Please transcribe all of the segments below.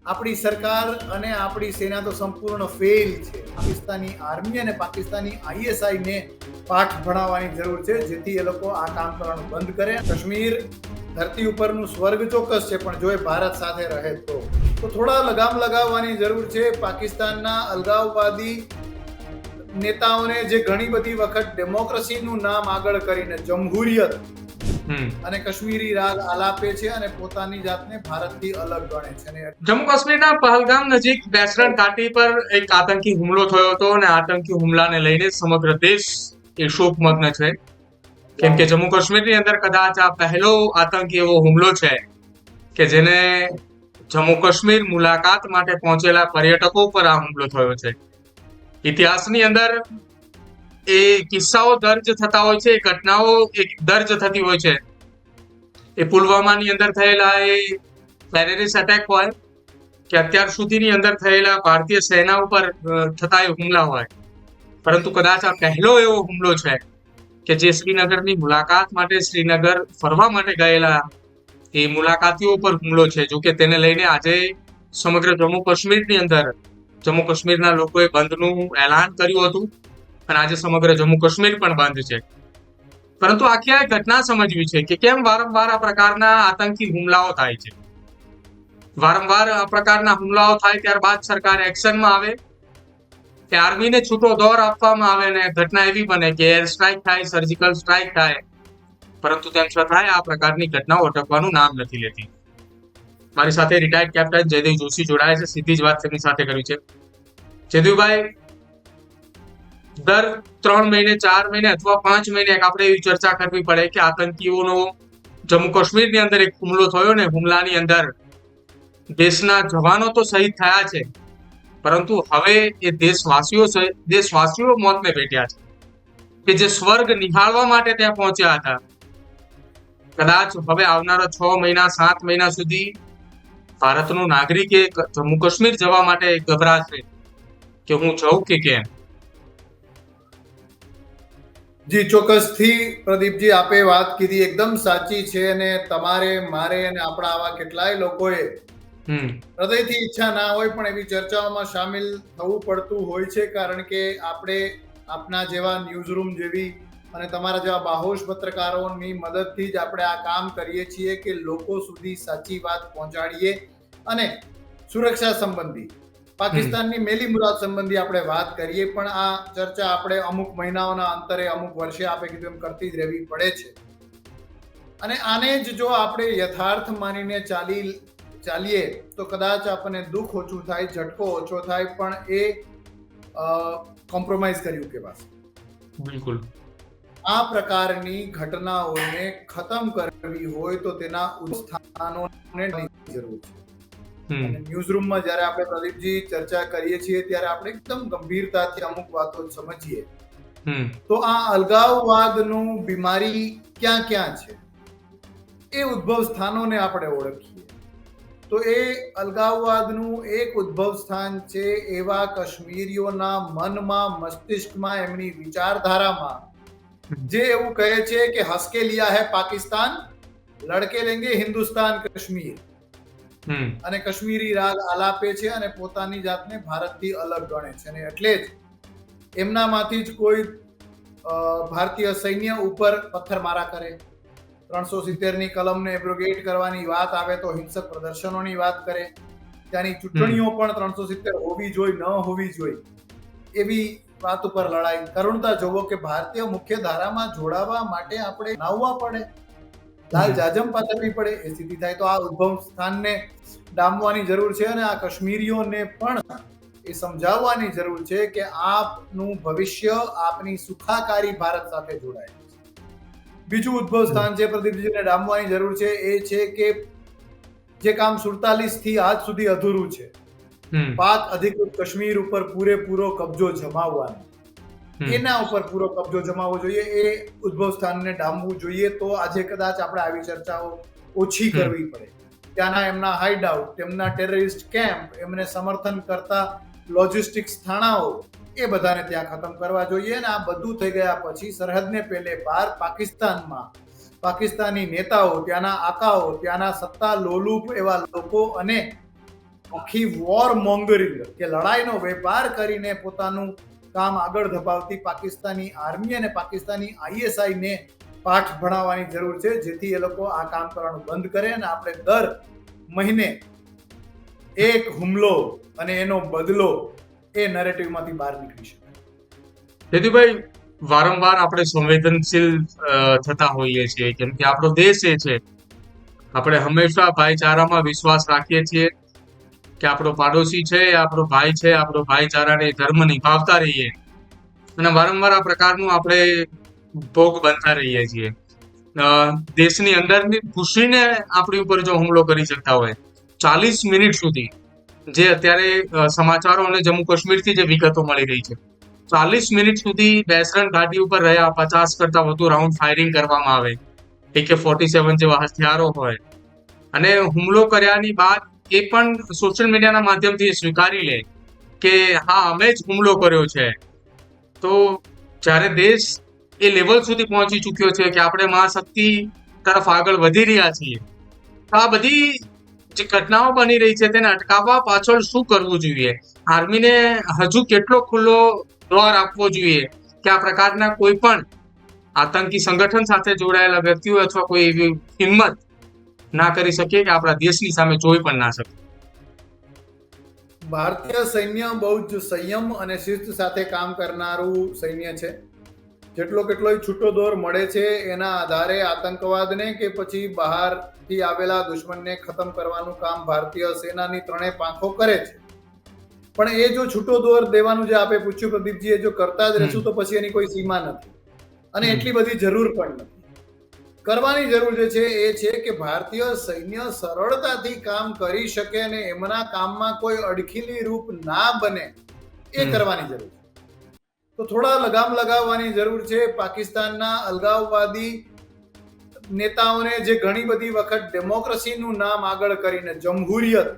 આપણી સરકાર અને આપણી સેના તો સંપૂર્ણ ફેલ છે. પાકિસ્તાની આર્મી અને પાકિસ્તાની આઈએસઆઈ ને પાઠ ભણાવવાની જરૂર છે, જેથી એ લોકો આ કામ કરવાનું બંધ કરે. કાશ્મીર ધરતી ઉપરનું સ્વર્ગ ચોક્કસ છે, પણ જો એ ભારત સાથે રહે તો થોડા લગામ લગાવવાની જરૂર છે. પાકિસ્તાનના અલગાવવાદી નેતાઓને જે ઘણી બધી વખત ડેમોક્રેસીનું નામ આગળ કરીને જમહુરિયત અને કાશ્મીરી રાગ આલાપે છે અને પોતાની જાતને ભારતથી અલગ ગણે છે. જમ્મુ કાશ્મીરના પહલગામ નજીક બેસરણ ઘાટી પર એક આતંકી હુમલો થયો હતો અને આતંકી હુમલાને લઈને સમગ્ર દેશ એ શોકમગ્ન છે, કેમ કે જમ્મુ કાશ્મીરની અંદર કદાચ આ પહેલો આતંકી એવો હુમલો છે કે જેને જમ્મુ કાશ્મીર મુલાકાત માટે પહોંચેલા પર્યટકો પર આ હુમલો થયો છે. ઇતિહાસની અંદર એ કિસ્સાઓ દર્જ થતા હોય છે, ઘટનાઓ એક દર્જ થતી હોય છે. એ પુલવામાની અંદર થયેલા એ ટેરરિસ્ટ અટેક હોય કે અત્યાર સુધીની અંદર થયેલા ભારતીય સેના ઉપર થતા એ હુમલા હોય, પરંતુ કદાચ આ પહેલો એવો હુમલો છે કે જે શ્રીનગરની મુલાકાત માટે શ્રીનગર ફરવા માટે ગયેલા એ મુલાકાતીઓ પર હુમલો છે. જો કે તેને લઈને આજે સમગ્ર જમ્મુ કાશ્મીરની અંદર જમ્મુ કાશ્મીરના લોકોએ બંધનું એલાન કર્યું હતું અને આજે સમગ્ર જમ્મુ કાશ્મીર પણ બંધ છે. પરંતુ આખી આ ઘટના સમજવી છે કે કેમ વારંવાર આ પ્રકારના આતંકી હુમલાઓ થાય છે. વારંવાર આ પ્રકારના હુમલાઓ થાય ત્યારબાદ સરકાર એક્શનમાં આવે કે આર્મીને છૂટો દોર આપવામાં આવે ને ઘટના એવી બને કે એર સ્ટ્રાઇક થાય, સર્જિકલ સ્ટ્રાઇક થાય, પરંતુ તેમ છતાં આ પ્રકારની ઘટનાઓ અટકવાનું નામ નથી લેતી. મારી સાથે રિટાયર્ડ કેપ્ટન જયદેવ જોશી જોડાયા છે. સીધી જ વાત તેમની સાથે કરવી છે. જયદેવભાઈ, દર 3 મહિને 4 મહિને અથવા 5 મહિને આપણે એવી ચર્ચા કરવી પડે કે આતંકીઓનો જમ્મુ કાશ્મીરની અંદર એક હુમલો થયો ને હુમલાની અંદર દેશના જવાનો તો શહીદ થયા છે, પરંતુ હવે એ દેશવાસીઓ મોતને ભેટ્યા છે કે જે સ્વર્ગ નિહાળવા માટે ત્યાં પહોંચ્યા હતા. કદાચ હવે આવનારા 6 મહિના 7 મહિના સુધી ભારતનો નાગરિક જમ્મુ કાશ્મીર જવા માટે ગભરાશે કે હું જઉં કે કેમ. જી, ચોક્કસથી પ્રદીપજી, આપે વાત કીધી એકદમ સાચી છે અને તમારે, મારે અને આપણા આવા કેટલાય લોકોએ હૃદયથી ઈચ્છા ના હોય પણ એવી ચર્ચાઓમાં સામેલ થવું પડતું હોય છે, કારણ કે આપણે આપના જેવા ન્યૂઝરૂમ જેવી અને તમારા જેવા બાહોશ પત્રકારોની મદદથી જ આપણે આ કામ કરીએ છીએ કે લોકો સુધી સાચી વાત પહોંચાડીએ. અને સુરક્ષા સંબંધી, પાકિસ્તાનની મેલી મુરાદ સંબંધી આપણે વાત કરીએ, પણ આ ચર્ચા આપણે અમુક મહિનાઓના અંતરે અમુક વર્ષે આપે કીધું એમ કરતી જ રહેવી પડે છે. અને આને જ જો આપણે યથાર્થ માનીને ચાલીએ તો કદાચ આપણને દુઃખ ઓછું થાય, ઝટકો ઓછો થાય, પણ એ કોમ્પ્રોમાઇઝ કર્યું કહેવાશે. બિલકુલ. આ પ્રકારની ઘટનાઓને ખતમ કરવી હોય તો તેના સ્થાનોને જરૂર છે. ન્યૂઝરૂમમાં જ્યારે આપણે પ્રદીપજી ચર્ચા કરીએ છીએ ત્યારે આપણે એકદમ ગંભીરતાથી અમુક વાતો સમજીએ તો આ અલગાવવાદનું બીમારી ક્યાં ક્યાં છે એ ઉદ્ભવ સ્થાનોને આપણે ઓળખીએ તો એ અલગાવવાદનું એક ઉદ્ભવ સ્થાન છે એવા કાશ્મીરીઓના મનમાં, મસ્તિષ્કમાં, એમની વિચારધારામાં જે એવું કહે છે કે હસકે લિયા હૈ પાકિસ્તાન, લડકે લેંગે હિન્દુસ્તાન કશ્મીર, અને કાશ્મીરી રાગ આલાપે છે અને પોતાની જાતને ભારતથી અલગ ગણે છે. અને એટલે જ એમનામાંથી જ કોઈ ભારતીય સૈન્ય ઉપર પથ્થરમારા કરે, 370ની કલમને એબ્રોગેટ કરવાની વાત આવે તો હિંસક પ્રદર્શનોની વાત કરે, ત્યાંની ચૂંટણીઓ પણ 370 હોવી જોઈએ ન હોવી જોઈએ એવી વાત ઉપર લડાઈ. કરુણતા જોવો કે ભારતીય મુખ્ય ધારામાં જોડાવા માટે આપણે નાવવા પડે, લાલ જાજમ પાથરવી પડે, એ સ્થિતિ થાય. તો આ ઉદ્ભવ સ્થાનને ડામવાની જરૂર છે અને આ કાશ્મીરીઓને પણ એ સમજાવવાની જરૂર છે કે આપનું ભવિષ્ય, આપની સુખાકારી ભારત સાથે જોડાયેલું છે. બીજું ઉદ્ભવ સ્થાન છે પ્રદીપજીને ડામવાની જરૂર છે એ છે કે જે કામ 47 થી આજ સુધી અધૂરું છે, પાક અધિકૃત કાશ્મીર ઉપર પૂરેપૂરો કબજો જમાવવાનો, એના ઉપર પૂરો કબજો જમાવવો જોઈએ. એ ઉદ્ભવ સ્થાનને ડામવું જોઈએ. તો આજે કદાચ આપણે આવી ચર્ચાઓ ઓછી કરવી પડે. ત્યાંના એમના હાઇડઆઉટ, તેમના ટેરરિસ્ટ કેમ્પ, એમને સમર્થન કરતા લોજિસ્ટિક્સ થાણાઓ, એ બધાને ત્યાં ખતમ કરવા જોઈએ. અને આ બધું થઈ ગયા પછી સરહદને પેલે પાર પાકિસ્તાનમાં પાકિસ્તાની નેતાઓ, ત્યાંના આકાઓ, ત્યાંના સત્તા લોલુપ એવા લોકો અને આખી વોર મોંગરિંગ કે લડાઈનો વેપાર કરીને પોતાનું કામ આગળ ધપાવતી પાકિસ્તાની આર્મી અને પાકિસ્તાની ISI ને પાઠ ભણાવવાની જરૂર છે, જેથી એ લોકો આ કામ કરવાનું બંધ કરે અને આપણે દર મહિને એક હુમલો અને એનો બદલો એ નરેટિવમાંથી બહાર નીકળી શકે. જયદીપભાઈ, વારંવાર આપણે સંવેદનશીલ થતા હોઈએ છીએ, કેમ કે આપણો દેશ એ છે, આપણે હંમેશા ભાઈચારામાં વિશ્વાસ રાખીએ છીએ કે આપણો પાડોશી છે, આપણો ભાઈ છે, આપણો ભાઈચારાને ધર્મ નિભાવતા રહીએ અને વારંવાર આ પ્રકારનું આપણે ભોગ બનતા રહીએ છીએ. દેશની અંદરની ખુશીને આપણી ઉપર જો હુમલો કરી શકતા હોય 40 મિનિટ સુધી, જે અત્યારે સમાચારો અને જમ્મુ કાશ્મીરથી જે વિગતો મળી રહી છે, 40 મિનિટ સુધી બેસરણ ઘાટી ઉપર રહ્યા 50 કરતા વધુ રાઉન્ડ ફાયરિંગ કરવામાં આવે, AK-47 જેવા હથિયારો હોય, અને હુમલો કર્યાની બાદ એ પણ સોશિયલ મીડિયાના માધ્યમથી સ્વીકારી લે કે હા, અમે જ હુમલો કર્યો છે. તો જ્યારે દેશ એ લેવલ સુધી પહોંચી ચૂક્યો છે કે આપણે મહાશક્તિ તરફ આગળ વધી રહ્યા છીએ, તો આ બધી જે ઘટનાઓ બની રહી છે તેને અટકાવવા પાછળ શું કરવું જોઈએ? આર્મીને હજુ કેટલો ખુલ્લો દ્વાર આપવો જોઈએ કે આ પ્રકારના કોઈ પણ આતંકી સંગઠન સાથે જોડાયેલા વ્યક્તિઓ અથવા કોઈ એવી હિંમત ના કરી શકે કે આપણા દેશની સામે જોઈ પણ ના શકે? ભારતીય સૈન્ય બહુ જ સંયમ અને શિસ્ત સાથે કામ કરનારું સૈન્ય છે. જેટલો કેટલોય છૂટો દોર મળે છે એના આધારે આતંકવાદને કે પછી બહારથી આવેલા દુશ્મનને ખતમ કરવાનું કામ ભારતીય સેનાની ત્રણેય પાંખો કરે છે. પણ એ જો છૂટો દોર દેવાનું જે આપે પૂછ્યું પ્રદીપજી, એ જો કરતા જ રહેશું તો પછી એની કોઈ સીમા નથી અને એટલી બધી જરૂર પણ નથી. કરવાની જરૂર જે છે એ છે કે ભારતીય સૈન્ય સરળતાથી કામ કરી શકે અને એમના કામમાં કોઈ અડખીલી રૂપ ના બને, એ કરવાની જરૂર છે. તો થોડા લગામ લગાવવાની જરૂર છે. પાકિસ્તાનના અલગાવવાદી નેતાઓને જે ઘણી બધી વખત ડેમોક્રેસીનું નામ આગળ કરીને જમહુરિયત,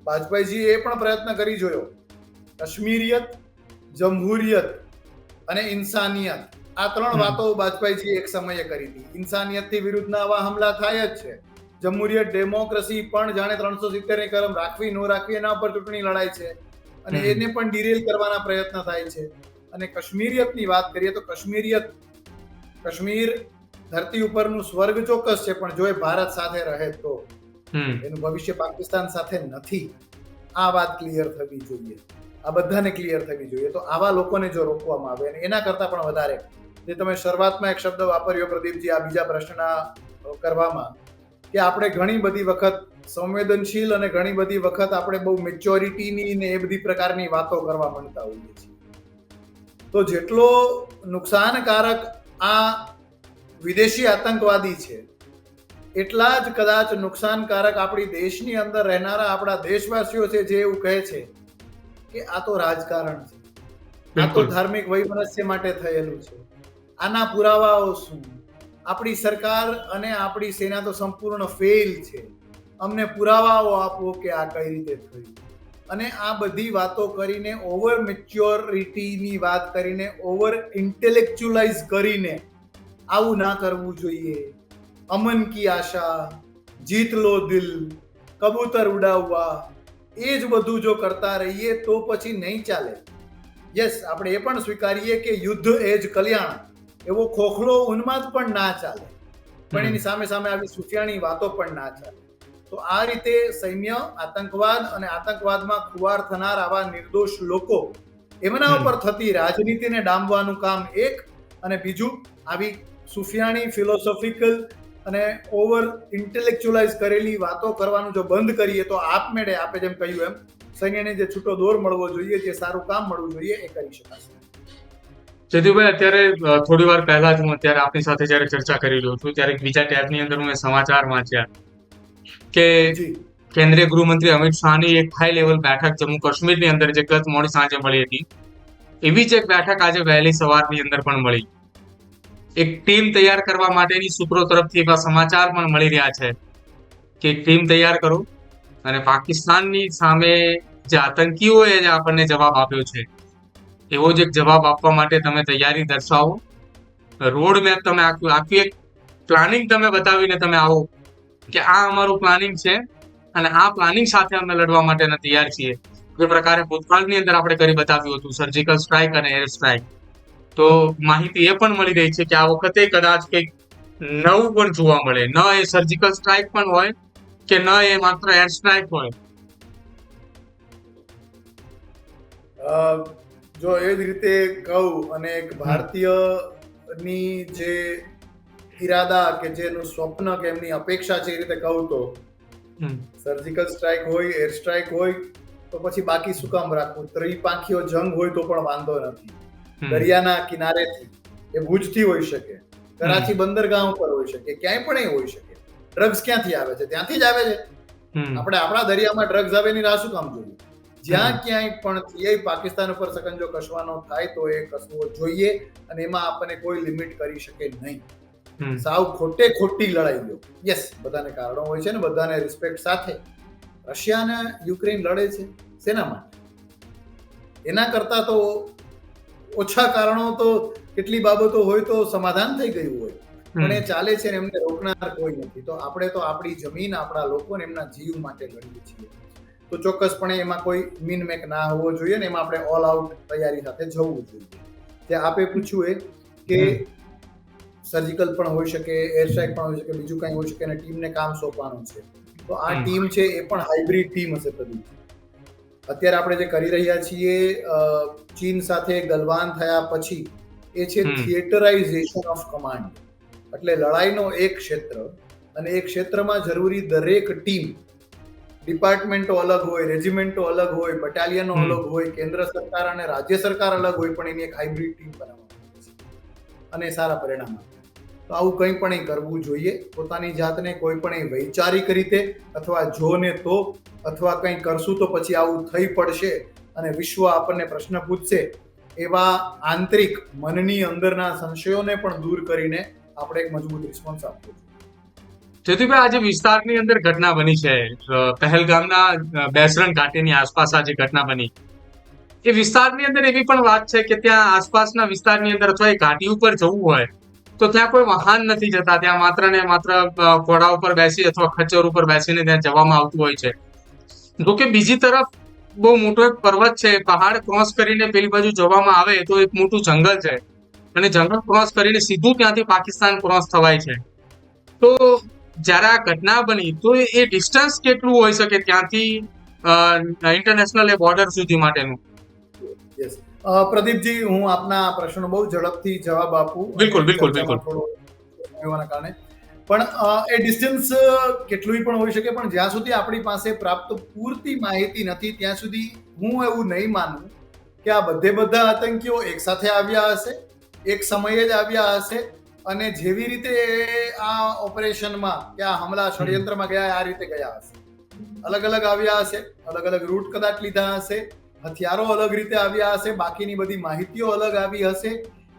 વાજપેયીજી એ પણ પ્રયત્ન કરી જોયો, કાશ્મીરિયત, જમહુરિયત અને ઇન્સાનિયત, આ ત્રણ વાતો વાજપેયીજી એક સમયે કરી હતી. ઇન્સાનિયતથી વિરુદ્ધના આવા હમલા થાય જ છે. જમહુરિયત, ડેમોક્રેસી પણ જાણે 370 કલમ રાખવી ન રાખવી એના ઉપર ચૂંટણી લડાય છે અને એને પણ ડિરેલ કરવાના પ્રયત્ન થાય છે. અને કાશ્મીરિયતની વાત કરીએ તો કાશ્મીર ધરતી ઉપરનું સ્વર્ગ ચોક્કસ છે, પણ જો એ ભારત સાથે રહે તો એનું ભવિષ્ય પાકિસ્તાન સાથે નથી. આ વાત ક્લિયર થવી જોઈએ, આ બધાને ક્લિયર થવી જોઈએ. તો આવા લોકોને જો રોકવામાં આવે, અને એના કરતા પણ વધારે, જે તમે શરૂઆતમાં એક શબ્દ વાપર્યો પ્રદીપજી આ બીજા પ્રશ્નના કરવામાં, કે આપણે ઘણી બધી વખત સંવેદનશીલ અને ઘણી બધી વખત આપણે બહુ મેચ્યોરિટીની ને એ બધી પ્રકારની વાતો કરવા માંગતા હોઈએ છીએ. તો જેટલો નુકસાનકારક આ વિદેશી આતંકવાદી છે, એટલા જ કદાચ નુકસાનકારક આપણી દેશની અંદર રહેનારા આપણા દેશવાસીઓ છે, જે એવું કહે છે કે આ તો રાજકારણ છે, આ તો ધાર્મિક વૈમનસ્ય માટે થયેલું છે, આના પુરાવાઓ શું? આપણી સરકાર અને આપણી સેના તો સંપૂર્ણ ફેલ છે, અમને પુરાવાઓ આપો કે આ કઈ રીતે થયું. અને આ બધી વાતો કરીને, ઓવર મેચ્યોરિટીની વાત કરીને, ઓવર ઇન્ટેલેક્ચ્યુઅલાઇઝ કરીને આવું ના કરવું જોઈએ. અમન કી આશા, જીત લો દિલ, કબૂતર ઉડાવવા, એ જ બધું જો કરતા રહીએ તો પછી નહીં ચાલે. યસ, આપણે એ પણ સ્વીકારીએ કે યુદ્ધ એ જ કલ્યાણ, એવો ખોખલો ઉન્માદ પણ ના ચાલે, પણ એની સામે સામે આવી સુફિયાણી વાતો પણ ના ચાલે. તો આ રીતે સૈન્ય, આતંકવાદ અને આતંકવાદમાં ખુવાર થનાર આવા નિર્દોષ લોકો, એમના ઉપર થતી રાજનીતિને ડામવાનું કામ એક, અને બીજું આવી સુફિયાણી, ફિલોસોફિકલ અને ઓવર ઇન્ટેલેક્ચ્યુઅલાઇઝ કરેલી વાતો કરવાનું જો બંધ કરીએ તો આપમેળે આપણે જેમ કહ્યું એમ સૈન્યને જે છૂટો દોર મળવો જોઈએ, જે સારું કામ મળવું જોઈએ, એ કરી શકાશે. જયદીપભાઈ, અત્યારે થોડી વાર પહેલા જ હું અત્યારે આપની સાથે જ્યારે ચર્ચા કરી રહ્યો છું ત્યારે બીજા ટેબની અંદર હું સમાચાર વાંચ્યા કે કેન્દ્રીય ગૃહમંત્રી અમિત શાહની એક હાઈ લેવલ બેઠક જમ્મુ કાશ્મીરની અંદર જે ગત મોડી સાંજે મળી હતી, એવી જ એક બેઠક આજે વહેલી સવારની અંદર પણ મળી. એક ટીમ તૈયાર કરવા માટેની સૂત્રો તરફથી એવા સમાચાર પણ મળી રહ્યા છે કે ટીમ તૈયાર કરો અને પાકિસ્તાનની સામે જે આતંકીઓએ જે આપણને જવાબ આપ્યો છે, એવો જ એક જવાબ આપવા માટે તમે તૈયારી દર્શાવો. રોડ મેપ તમે આખી એક પ્લાનિંગ તમે બતાવીને તમે આવો કે આ અમારું પ્લાનિંગ છે અને આ પ્લાનિંગ સાથે અમે લડવા માટેના તૈયાર છીએ. જે પ્રકારે ભૂતકાળની અંદર આપણે કરી બતાવ્યું હતું સર્જિકલ સ્ટ્રાઇક અને એર સ્ટ્રાઇક, તો માહિતી એ પણ મળી રહી છે કે આ વખતે કદાચ કંઈક નવું પણ જોવા મળે, ન એ સર્જિકલ સ્ટ્રાઇક પણ હોય કે ન એ માત્ર એર સ્ટ્રાઇક હોય. જો એ જ રીતે કહું અને એક ભારતીયની જે ઈરાદા કે જેનું સ્વપ્ન કે એમની અપેક્ષા છે એ રીતે કહું તો સર્જિકલ સ્ટ્રાઇક હોય, એર સ્ટ્રાઇક હોય તો પછી બાકી શું કામ રાખવું? ત્રિપાંખીયો જંગ હોય તો પણ વાંધો નથી. દરિયાના કિનારેથી, એ ભુજથી હોઈ શકે, કરાચી બંદરગાહ ઉપર હોઈ શકે, ક્યાંય પણ એ હોઈ શકે. ડ્રગ્સ ક્યાંથી આવે છે? ત્યાંથી જ આવે છે. આપણે આપણા દરિયામાં ડ્રગ્સ આવે એની રાહ શું કામ જોઈએ? જ્યાં ક્યાંય પણ પાકિસ્તાન ઉપર સકંજો કસવાનો થાય તો એ કસવો જોઈએ અને એમાં આપણને કોઈ લિમિટ કરી શકે નહીં. સાવ ખોટી લડાઈઓ, યસ, બધાને કારણો હોય છે ને બધાને રિસ્પેક્ટ સાથે. રશિયા અને યુક્રેન લડે છે શેના માટે? એના કરતા તો ઓછા કારણો તો કેટલી બાબતો હોય તો સમાધાન થઈ ગયું હોય, પણ એ ચાલે છે ને એમને રોકનાર કોઈ નથી. તો આપણે તો આપણી જમીન, આપણા લોકોને એમના જીવ માટે લડીએ છીએ, તો ચોક્કસપણે એમાં કોઈ મીનમેક ના હોવો જોઈએ ને એમાં આપણે ઓલ આઉટ તૈયારી સાથે જવું જોઈએ. જે આપે પૂછ્યું એ કે સર્જિકલ પણ હોઈ શકે, એર સ્ટ્રાઇક પણ હોઈ શકે, બીજું કંઈ હોઈ શકે અને ટીમને કામ સોંપવાનું છે, તો આ ટીમ છે એ પણ હાઇબ્રિડ ટીમ હશે. અત્યારે આપણે જે કરી રહ્યા છીએ ચીન સાથે ગલવાન થયા પછી, એ છે થિયેટરાઇઝેશન ઓફ કમાન્ડ. એટલે લડાઈનો એક ક્ષેત્ર અને એ ક્ષેત્રમાં જરૂરી દરેક ટીમ, ડિપાર્ટમેન્ટો અલગ હોય, રેજિમેન્ટો અલગ હોય, બટાલિયનો અલગ હોય, કેન્દ્ર સરકાર અને રાજ્ય સરકાર અલગ હોય, પણ એની એક હાઇબ્રિડ ટીમ બનાવવામાં છે અને સારા પરિણામ આપે. તો આવું કંઈ પણ કરવું જોઈએ. પોતાની જાતને કોઈ પણ વૈચારિક રીતે અથવા જો ને તો અથવા કંઈ કરશું તો પછી આવું થઈ પડશે અને વિશ્વ આપણને પ્રશ્ન પૂછશે, એવા આંતરિક મનની અંદરના સંશયોને પણ દૂર કરીને આપણે એક મજબૂત રિસ્પોન્સ આપવો જોઈએ. જ્યોતિભાઈ, આજે વિસ્તારની અંદર ઘટના બની છે, પહેલગામના બેસરણ ઘાટીની આસપાસ આ જે ઘટના બની, એ વિસ્તારની અંદર એવી પણ વાત છે કે ત્યાં આસપાસના વિસ્તારની અંદર અથવા એ ઘાટી ઉપર જવું હોય તો ત્યાં કોઈ વાહન નથી જતા, ત્યાં માત્ર ને માત્ર ઘોડા ઉપર બેસી અથવા ખચ્ચર ઉપર બેસીને ત્યાં જવામાં આવતું હોય છે. જોકે બીજી તરફ બહુ મોટો એક પર્વત છે, પહાડ ક્રોસ કરીને પેલી બાજુ જવામાં આવે તો એક મોટું જંગલ છે અને જંગલ ક્રોસ કરીને સીધું ત્યાંથી પાકિસ્તાન ક્રોસ થવાય છે. તો જ્યારે આ ઘટના બની તો એ ડિસ્ટન્સ કેટલું હોઈ શકે ત્યાંથી ઇન્ટરનેશનલ બોર્ડર સુધી માટેનું? યસ પ્રદીપજી, હું આપના પ્રશ્નો બહુ ઝડપથી જવાબ આપું. બિલકુલ. કારણે પણ એ ડિસ્ટન્સ કેટલું પણ હોઈ શકે, પણ જ્યાં સુધી આપણી પાસે પ્રાપ્ત પૂરતી માહિતી નથી ત્યાં સુધી હું એવું નહીં માનું કે આ બધા આતંકીઓ એક સાથે આવ્યા હશે, એક સમયે જ આવ્યા હશે અને જેવી રીતે આ ઓપરેશનમાં કે આ હમલા ષડયંત્રમાં ગયા આ રીતે ગયા હશે. અલગ અલગ આવ્યા હશે, અલગ અલગ રૂટ કદાચ લીધા હશે, હથિયારો અલગ રીતે આવ્યા હશે, બાકીની બધી માહિતીઓ અલગ આવી હશે.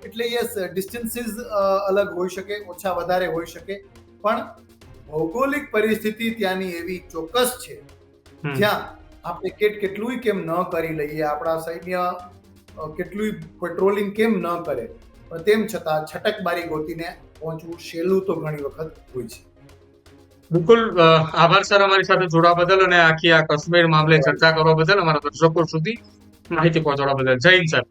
એટલે યસ, ડિસ્ટન્સીસ અલગ હોઈ શકે, ઓછા વધારે હોઈ શકે, પણ ભૌગોલિક પરિસ્થિતિ ત્યાંની એવી ચોક્કસ છે જ્યાં આપણે કેટલું કેમ ન કરી લઈએ, આપણા સૈન્ય કેટલું પેટ્રોલિંગ કેમ ન કરે, પણ તેમ છતાં છટકબારી ગોતીને પહોંચવું સહેલું તો ઘણી વખત હોય છે. બિલકુલ, આભાર સર અમારી સાથે જોડવા બદલ અને આખી આ કાશ્મીર મામલે ચર્ચા કરવા બદલ, અમારા દર્શકો સુધી માહિતી પહોંચાડવા બદલ. જય હિન્દ સર.